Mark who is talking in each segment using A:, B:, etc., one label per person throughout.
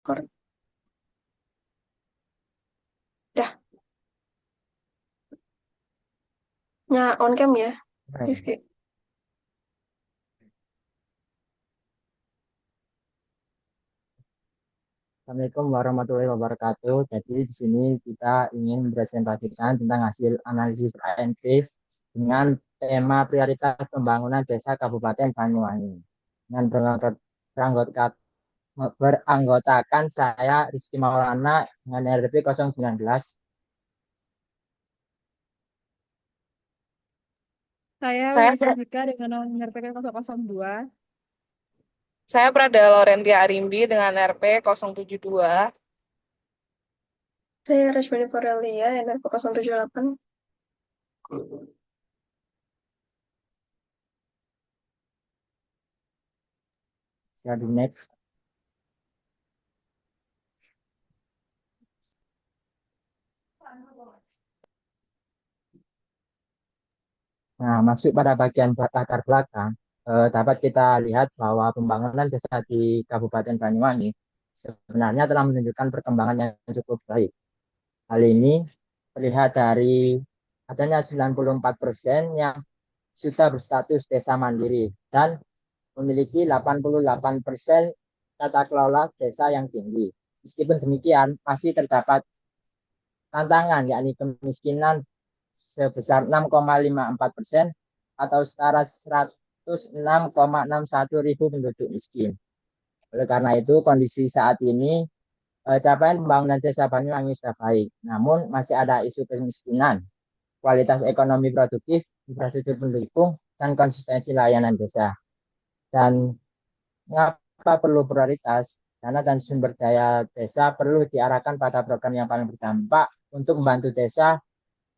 A: Kor- Dah, on cam ya,
B: Baik.
A: Rizky.
B: Assalamualaikum warahmatullahi wabarakatuh. Jadi di sini kita ingin mempresentasikan tentang hasil analisis ANP dengan tema prioritas pembangunan desa Kabupaten Banyuwangi. Dengan beranggotakan saya Rizky Maulana dengan RP 019.
C: Saya
D: Saya
C: Wiwi Sandika dengan nomor RPK 002.
D: saya Prada Laurentia Arimbi dengan RP 072.
A: Saya Rashmini Forelia, NRP 078.
B: Jadi next. Nah, masuk pada bagian latar belakang, dapat kita lihat bahwa pembangunan desa di Kabupaten Banyuwangi sebenarnya telah menunjukkan perkembangan yang cukup baik. Hal ini terlihat dari adanya 94% yang sudah berstatus desa mandiri dan memiliki 88% tata kelola desa yang tinggi. Meskipun demikian, masih terdapat tantangan, yakni kemiskinan sebesar 6,54% atau setara 106,61 ribu penduduk miskin. Oleh karena itu, kondisi saat ini capaian pembangunan desa Banyuwangi sudah baik, namun masih ada isu kemiskinan, kualitas ekonomi produktif, infrastruktur pendukung, dan konsistensi layanan desa. Dan mengapa perlu prioritas? Karena dan sumber daya desa perlu diarahkan pada program yang paling berdampak untuk membantu desa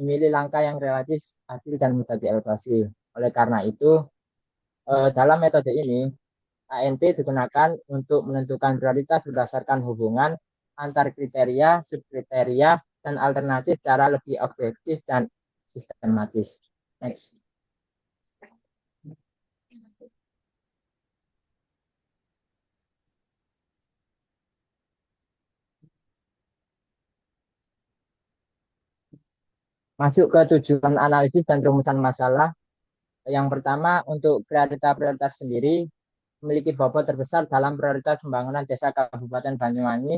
B: memilih langkah yang relatif adil dan mudah dievaluasi. Oleh karena itu, dalam metode ini, ANT digunakan untuk menentukan prioritas berdasarkan hubungan antar kriteria, subkriteria, dan alternatif secara lebih objektif dan sistematis. Next. Masuk ke tujuan analisis dan rumusan masalah. Yang pertama, untuk prioritas-prioritas sendiri, memiliki bobot terbesar dalam prioritas pembangunan desa Kabupaten Banyuwangi.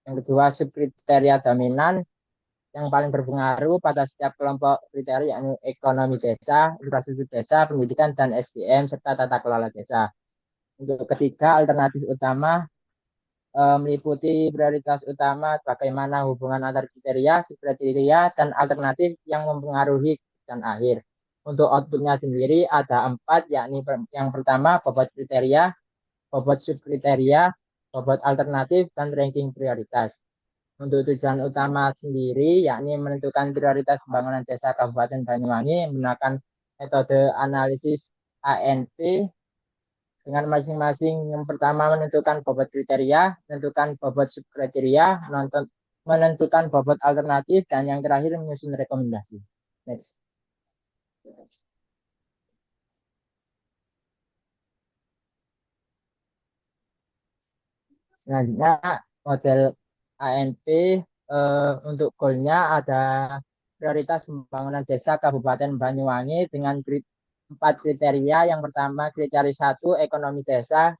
B: Yang kedua, subkriteria dominan yang paling berpengaruh pada setiap kelompok kriteria, yakni ekonomi desa, infrastruktur desa, pendidikan, dan SDM, serta tata kelola desa. Untuk ketiga, alternatif utama meliputi prioritas utama bagaimana hubungan antar kriteria, kriteria, dan alternatif yang mempengaruhi dan akhir. Untuk outputnya sendiri ada 4, yakni yang pertama bobot kriteria, bobot subkriteria, bobot alternatif, dan ranking prioritas. Untuk tujuan utama sendiri, yakni menentukan prioritas pembangunan desa Kabupaten Banyuwangi menggunakan metode analisis ANP dengan masing-masing. Yang pertama menentukan bobot kriteria, menentukan bobot subkriteria, menentukan bobot alternatif, dan yang terakhir menyusun rekomendasi. Next. Selanjutnya model ANP untuk goalnya ada prioritas pembangunan desa Kabupaten Banyuwangi dengan 4 kriteria. Yang pertama kriteria 1 ekonomi desa,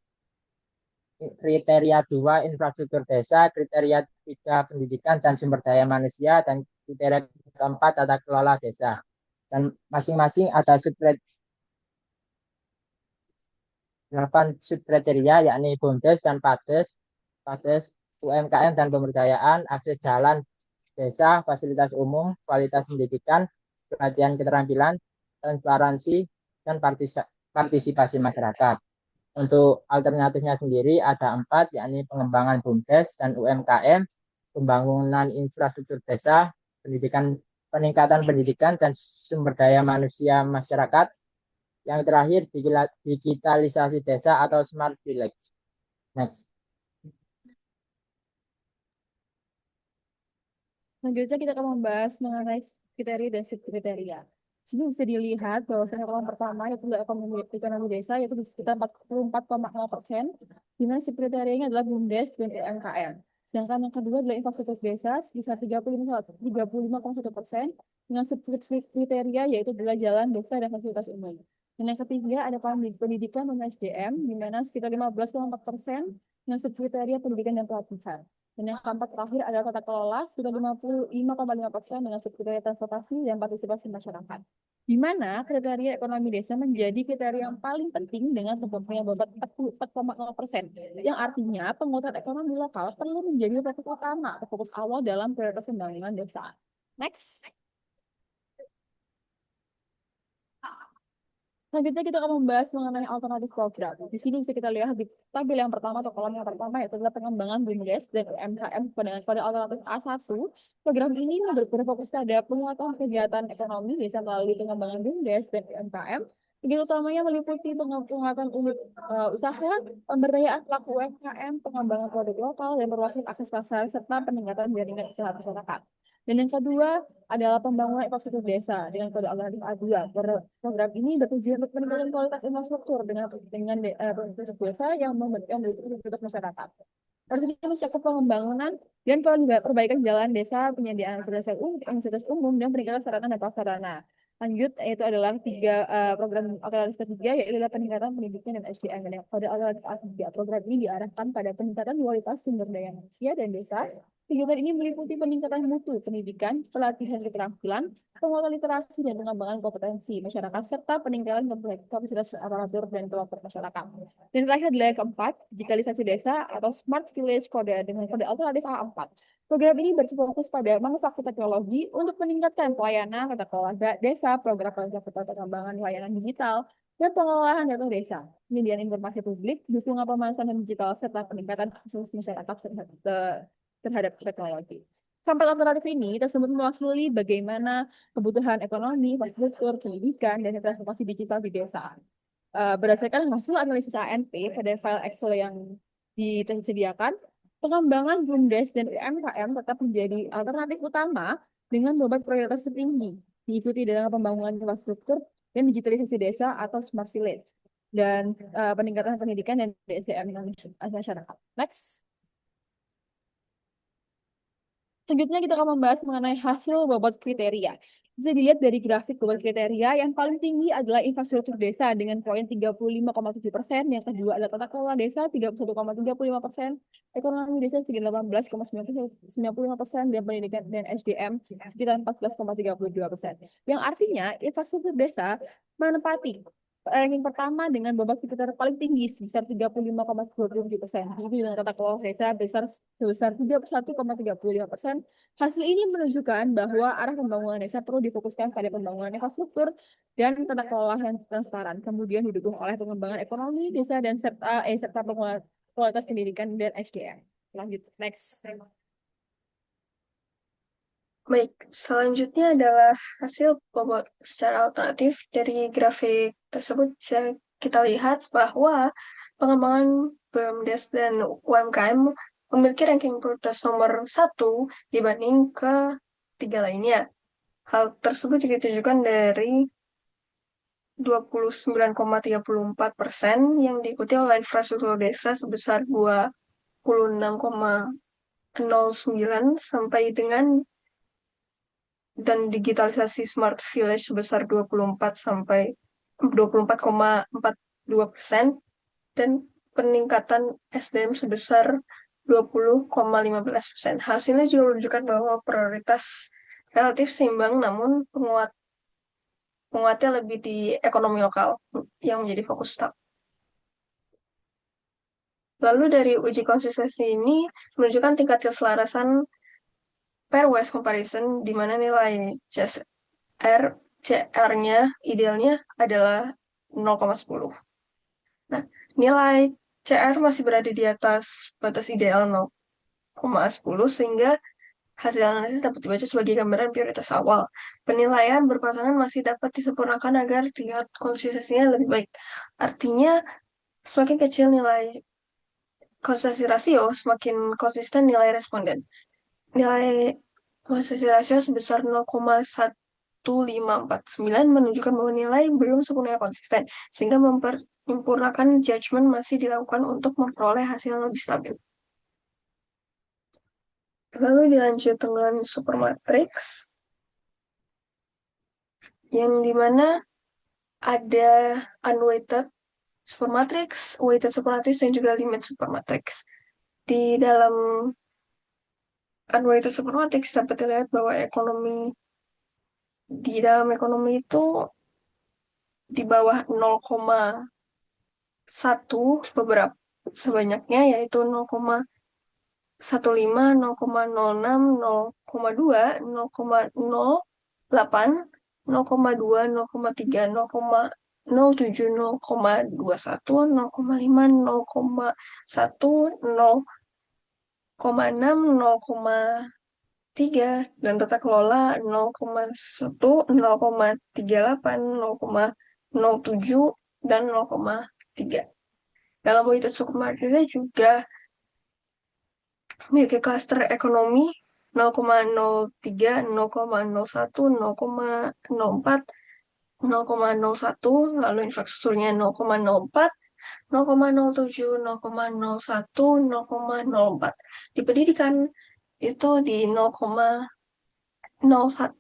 B: kriteria 2 infrastruktur desa, kriteria 3 pendidikan dan sumber daya manusia, dan kriteria keempat tata kelola desa. Dan masing-masing ada 8 subkriteria, yakni BUMDes dan PADES, PADES, UMKM dan pemberdayaan, akses jalan desa, fasilitas umum, kualitas pendidikan, pelatihan keterampilan, transparansi, dan partisipasi masyarakat. Untuk alternatifnya sendiri ada 4, yakni pengembangan BUMDes dan UMKM, pembangunan infrastruktur desa, pendidikan, peningkatan pendidikan dan sumber daya manusia masyarakat. Yang terakhir digitalisasi desa atau smart village. Next.
C: Selanjutnya kita akan membahas mengenai kriteria dan subkriteria. Sini bisa dilihat bahwasanya kolom pertama yaitu ekonomi desa yaitu di sekitar 44,0%, di mana sub kriterianya adalah BUMDes dan UMKM. Sedangkan yang kedua adalah infrastruktur desa sebesar 35,1%, dengan sub kriteria yaitu adalah jalan, desa, dan fasilitas umum. Dan yang ketiga ada pendidikan dan SDM, di mana sekitar 15,4%, dengan sub kriteria pendidikan dan pelatihan. Dan yang keempat terakhir adalah tata kelola sekitar 55,5% dengan sub kriteria transportasi dan partisipasi masyarakat. Di mana kriteria ekonomi desa menjadi kriteria yang paling penting dengan terbentuknya bobot 44,0%, yang artinya penguatan ekonomi lokal perlu menjadi fokus utama atau fokus awal dalam prioritas pembangunan desa. Next. Selanjutnya kita akan membahas mengenai alternatif program. Di sini bisa kita lihat di tabel yang pertama atau kolom yang pertama yaitu adalah pengembangan BUMDes dan UMKM pada alternatif A1. Program ini berfokus pada penguatan kegiatan ekonomi desa melalui pengembangan BUMDes dan UMKM. Kegiatan utamanya meliputi penguatan unit usaha, pemberdayaan pelaku UMKM, pengembangan produk lokal, dan perluasan akses pasar, serta peningkatan jaringan usaha masyarakat. Dan yang kedua adalah pembangunan infrastruktur desa dengan kode alternatif A2. Program ini bertujuan untuk meningkatkan kualitas infrastruktur dengan infrastruktur desa yang mendukung aktivitas masyarakat. Artinya mencakup pengembangan dan perbaikan jalan desa, penyediaan fasilitas umum, dan peningkatan sarana dan prasarana. Lanjut, yaitu adalah program alternatif ketiga, yaitu adalah peningkatan pendidikan dan SDM. Dan pada alternatif A3, program ini diarahkan pada peningkatan kualitas sumber daya manusia dan desa. Kegiatan ini meliputi peningkatan mutu pendidikan, pelatihan keterampilan, penguatan literasi, dan pengembangan kompetensi masyarakat, serta peningkatan kapasitas aparatur dan kelompok masyarakat. Dan terakhir adalah yang keempat, digitalisasi desa atau Smart Village dengan kode alternatif A4. Program ini berfokus pada manufaktur teknologi untuk meningkatkan pelayanan tata kelola desa, program pengembangan layanan digital, dan pengelolaan data desa, penyediaan informasi publik, dukungan pemasaran digital, serta peningkatan akses masyarakat terhadap teknologi. Keempat alternatif ini tersebut mewakili bagaimana kebutuhan ekonomi, infrastruktur, pendidikan, dan transformasi digital di desa. Berdasarkan hasil analisis ANP pada file Excel yang disediakan, pengembangan BUMDes dan UMKM tetap menjadi alternatif utama dengan bobot prioritas tertinggi, diikuti dengan pembangunan infrastruktur dan digitalisasi desa atau smart village, dan peningkatan pendidikan dan SDM masyarakat. Next. Selanjutnya kita akan membahas mengenai hasil bobot kriteria. Bisa dilihat dari grafik bobot kriteria, yang paling tinggi adalah infrastruktur desa dengan poin 35,7%, yang kedua adalah tata kelola desa 31,35%, ekonomi desa sekitar 18,95%, dan pendidikan dan SDM sekitar 14,32%. Yang artinya infrastruktur desa menempati ranking pertama dengan bobot sekitar paling tinggi sebesar 35,27%. Jadi dengan tata kelola desa sebesar 31,35%. Hasil ini menunjukkan bahwa arah pembangunan desa perlu difokuskan pada pembangunan infrastruktur dan tata kelola yang transparan, kemudian didukung oleh pengembangan ekonomi desa dan serta kualitas pendidikan dan SDM. Lanjut, next.
A: Baik, selanjutnya adalah hasil bobot secara alternatif. Dari grafik tersebut bisa kita lihat bahwa pengembangan BUMDes dan UMKM memiliki ranking prioritas nomor 1 dibanding ketiga lainnya. Hal tersebut juga ditunjukkan dari 29,34% yang diikuti oleh infrastruktur desa sebesar 26,09 sampai dengan dan digitalisasi Smart Village sebesar 24,42% dan peningkatan SDM sebesar 20,15%. Hasilnya juga menunjukkan bahwa prioritas relatif seimbang, namun penguatnya lebih di ekonomi lokal yang menjadi fokus utama. Lalu dari uji konsistensi ini menunjukkan tingkat keselarasan pairwise comparison, di mana nilai CR-nya idealnya adalah 0,10. Nah, nilai CR masih berada di atas batas ideal 0,10, sehingga hasil analisis dapat dibaca sebagai gambaran prioritas awal. Penilaian berpasangan masih dapat disempurnakan agar tingkat konsistensinya lebih baik. Artinya, semakin kecil nilai konsistensi rasio, semakin konsisten nilai responden. Nilai konsistensi rasio sebesar 0,1 1549 menunjukkan bahwa nilai belum sepenuhnya konsisten, sehingga menyempurnakan judgement masih dilakukan untuk memperoleh hasil yang lebih stabil. Lalu dilanjut dengan supermatrix, yang dimana ada unweighted supermatrix, weighted supermatrix, dan juga limit supermatrix. Di dalam unweighted supermatrix dapat dilihat bahwa di dalam ekonomi itu di bawah 0,1 beberapa sebanyaknya, yaitu 0,15, 0,06, 0,2, 0,08, 0,2, 0,3, 0,07, 0,21, 0,5, 0,1, 0,6, 0,3, dan tata kelola 0,1, 0,38, 0,07, dan 0,3. Dalam weighted supermarketnya juga memiliki klaster ekonomi 0,03, 0,01, 0,04, 0,01, lalu infrastrukturnya 0,04, 0,07, 0,01, 0,04. Di pendidikan itu di 0,01, 0,1,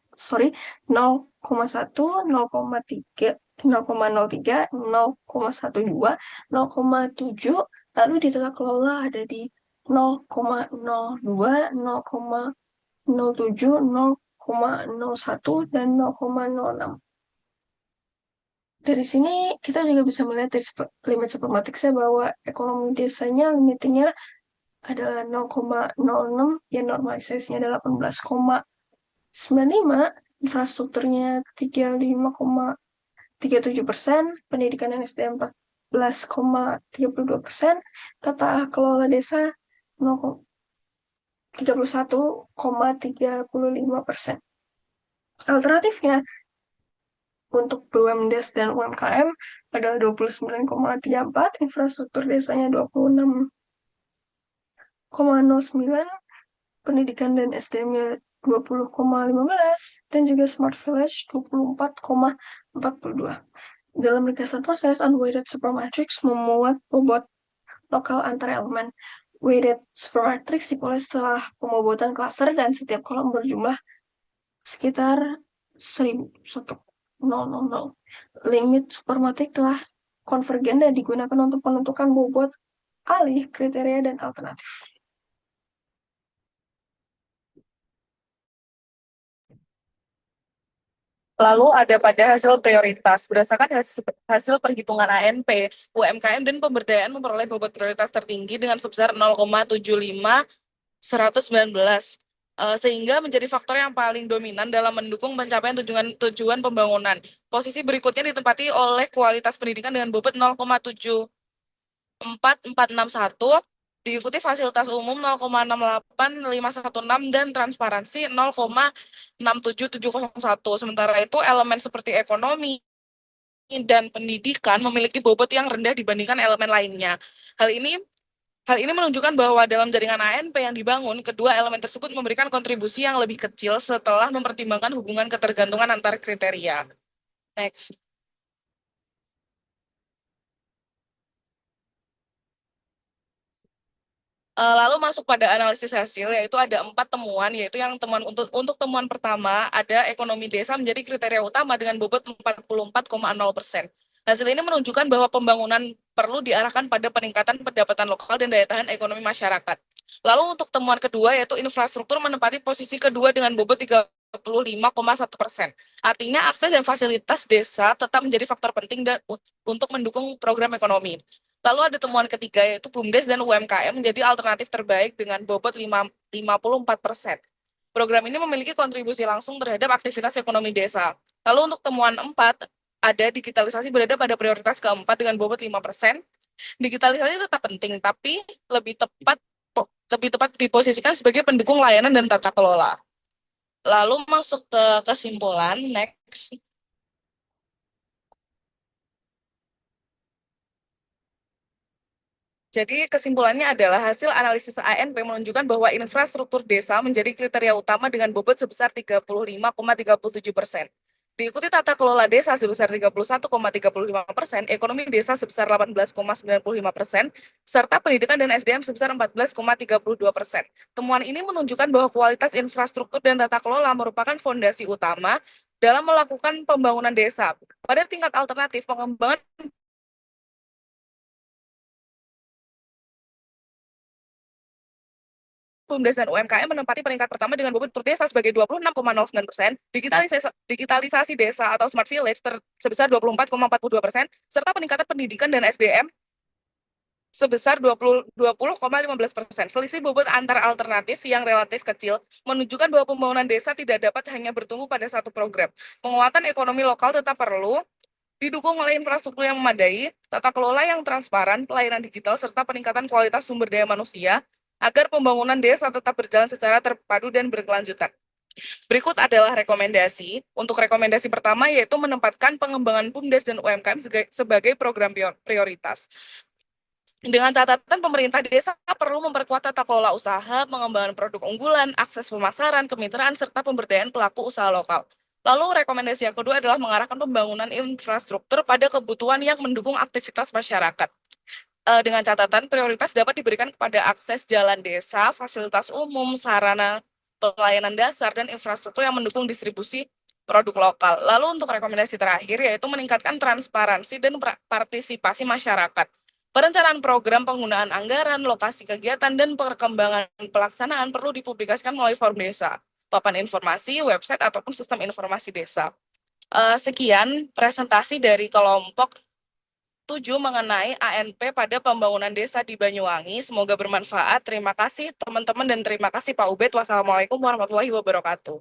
A: 0,3, 0,03, 0,12, 0,7, lalu di tata kelola ada di 0,02, 0,07, 0,01, dan 0,06. Dari sini kita juga bisa melihat dari limit supermatrixnya bahwa ekonomi desanya limitnya adalah 0,06, ya normalisasinya adalah 18,95, infrastrukturnya 35,37%, pendidikan dan SDM 14,32%, tata kelola desa 31,35%. Alternatifnya untuk BUMDes dan UMKM adalah 29,34, infrastruktur desanya 26,09, pendidikan dan SDM-nya 20,15, dan juga Smart Village 24,42. Dalam ringkasan proses, unweighted supermatrix memuat bobot lokal antar elemen. Weighted supermatrix dimulai setelah pembobotan klaster dan setiap kolom berjumlah sekitar 100. Limit supermatrix telah konvergen dan digunakan untuk menentukan bobot alih, kriteria, dan alternatif.
D: Lalu ada pada hasil prioritas. Berdasarkan hasil perhitungan ANP, UMKM dan pemberdayaan memperoleh bobot prioritas tertinggi dengan sebesar 0,75/119, sehingga menjadi faktor yang paling dominan dalam mendukung pencapaian tujuan pembangunan. Posisi berikutnya ditempati oleh kualitas pendidikan dengan bobot 0,74461, diikuti fasilitas umum 0,68516, dan transparansi 0,67701. Sementara itu elemen seperti ekonomi dan pendidikan memiliki bobot yang rendah dibandingkan elemen lainnya. Hal ini menunjukkan bahwa dalam jaringan ANP yang dibangun, kedua elemen tersebut memberikan kontribusi yang lebih kecil setelah mempertimbangkan hubungan ketergantungan antar kriteria. Next. Lalu masuk pada analisis hasil, yaitu ada 4 temuan, yaitu yang temuan untuk temuan pertama, ada ekonomi desa menjadi kriteria utama dengan bobot 44,0%. Hasil ini menunjukkan bahwa pembangunan perlu diarahkan pada peningkatan pendapatan lokal dan daya tahan ekonomi masyarakat. Lalu untuk temuan kedua, yaitu infrastruktur menempati posisi kedua dengan bobot 35,1%. Artinya akses dan fasilitas desa tetap menjadi faktor penting untuk mendukung program ekonomi. Lalu ada temuan ketiga, yaitu BUMDes dan UMKM menjadi alternatif terbaik dengan bobot 54%. Program ini memiliki kontribusi langsung terhadap aktivitas ekonomi desa. Lalu untuk temuan 4, ada digitalisasi berada pada prioritas keempat dengan bobot 5%. Digitalisasi tetap penting, tapi lebih tepat diposisikan sebagai pendukung layanan dan tata kelola. Lalu masuk ke kesimpulan, next. Jadi kesimpulannya adalah hasil analisis ANP menunjukkan bahwa infrastruktur desa menjadi kriteria utama dengan bobot sebesar 35,37%. Diikuti tata kelola desa sebesar 31,35%, ekonomi desa sebesar 18,95%, serta pendidikan dan SDM sebesar 14,32%. Temuan ini menunjukkan bahwa kualitas infrastruktur dan tata kelola merupakan fondasi utama dalam melakukan pembangunan desa. Pada tingkat alternatif, pengembangan BUMDes dan UMKM menempati peringkat pertama dengan bobot per desa sebagai 26,09%, digitalisasi desa atau smart village sebesar 24,42%, serta peningkatan pendidikan dan SDM sebesar 20,15%. Selisih bobot antar alternatif yang relatif kecil menunjukkan bahwa pembangunan desa tidak dapat hanya bertumbuh pada satu program. Penguatan ekonomi lokal tetap perlu didukung oleh infrastruktur yang memadai, tata kelola yang transparan, pelayanan digital, serta peningkatan kualitas sumber daya manusia agar pembangunan desa tetap berjalan secara terpadu dan berkelanjutan. Berikut adalah rekomendasi. Untuk rekomendasi pertama yaitu menempatkan pengembangan BUMDes dan UMKM sebagai program prioritas. Dengan catatan pemerintah desa perlu memperkuat tata kelola usaha, pengembangan produk unggulan, akses pemasaran, kemitraan, serta pemberdayaan pelaku usaha lokal. Lalu rekomendasi yang kedua adalah mengarahkan pembangunan infrastruktur pada kebutuhan yang mendukung aktivitas masyarakat. Dengan catatan prioritas dapat diberikan kepada akses jalan desa, fasilitas umum, sarana pelayanan dasar, dan infrastruktur yang mendukung distribusi produk lokal. Lalu untuk rekomendasi terakhir yaitu meningkatkan transparansi dan partisipasi masyarakat. Perencanaan program, penggunaan anggaran, lokasi kegiatan, dan perkembangan pelaksanaan perlu dipublikasikan melalui form desa, papan informasi, website, ataupun sistem informasi desa. Sekian presentasi dari kelompok 7 mengenai ANP pada pembangunan desa di Banyuwangi. Semoga bermanfaat. Terima kasih teman-teman dan terima kasih Pak Ubed. Wassalamualaikum warahmatullahi wabarakatuh.